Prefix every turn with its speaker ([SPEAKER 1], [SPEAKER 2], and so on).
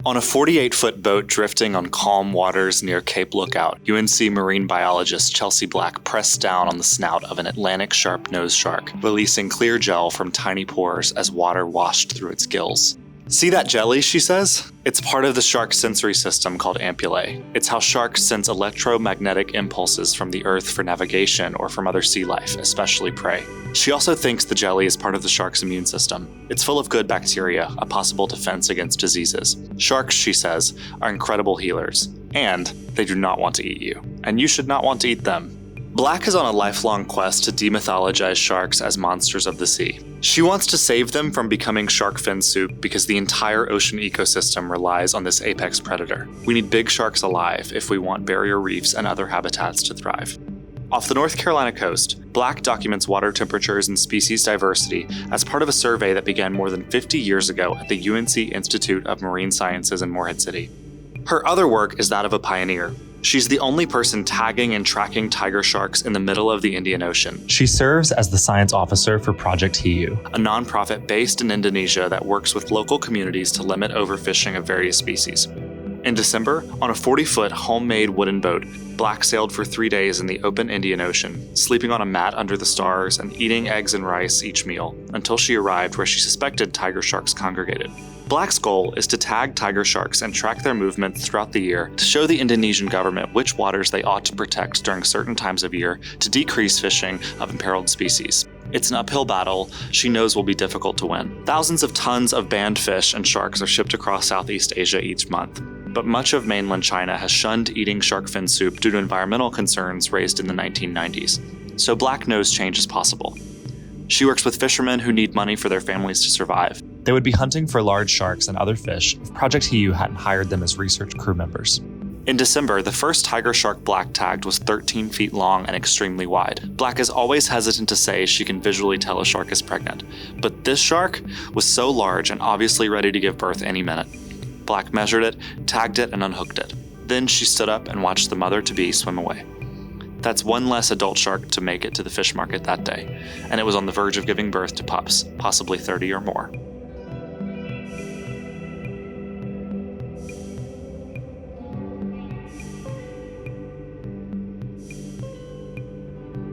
[SPEAKER 1] On a 48-foot boat drifting on calm waters near Cape Lookout, UNC marine biologist Chelsea Black pressed down on the snout of an Atlantic sharp-nosed shark, releasing clear gel from tiny pores as water washed through its gills. "See that jelly?" she says. "It's part of the shark's sensory system called ampullae. It's how sharks sense electromagnetic impulses from the earth for navigation or from other sea life, especially prey." She also thinks the jelly is part of the shark's immune system. It's full of good bacteria, a possible defense against diseases. Sharks, she says, are incredible healers, and they do not want to eat you, and you should not want to eat them. Black is on a lifelong quest to demythologize sharks as monsters of the sea. She wants to save them from becoming shark fin soup because the entire ocean ecosystem relies on this apex predator. We need big sharks alive if we want barrier reefs and other habitats to thrive. Off the North Carolina coast, Black documents water temperatures and species diversity as part of a survey that began more than 50 years ago at the UNC Institute of Marine Sciences in Morehead City. Her other work is that of a pioneer. She's the only person tagging and tracking tiger sharks in the middle of the Indian Ocean. She serves as the science officer for Project Hiu, a nonprofit based in Indonesia that works with local communities to limit overfishing of various species. In December, on a 40-foot homemade wooden boat, Black sailed for 3 days in the open Indian Ocean, sleeping on a mat under the stars and eating eggs and rice each meal, until she arrived where she suspected tiger sharks congregated. Black's goal is to tag tiger sharks and track their movements throughout the year to show the Indonesian government which waters they ought to protect during certain times of year to decrease fishing of imperiled species. It's an uphill battle she knows will be difficult to win. Thousands of tons of banned fish and sharks are shipped across Southeast Asia each month, but much of mainland China has shunned eating shark fin soup due to environmental concerns raised in the 1990s. So Black knows change is possible. She works with fishermen who need money for their families to survive. They would be hunting for large sharks and other fish if Project Hiu hadn't hired them as research crew members. In December, the first tiger shark Black tagged was 13 feet long and extremely wide. Black is always hesitant to say she can visually tell a shark is pregnant, but this shark was so large and obviously ready to give birth any minute. Black measured it, tagged it, and unhooked it. Then she stood up and watched the mother-to-be swim away. That's one less adult shark to make it to the fish market that day, and it was on the verge of giving birth to pups, possibly 30 or more.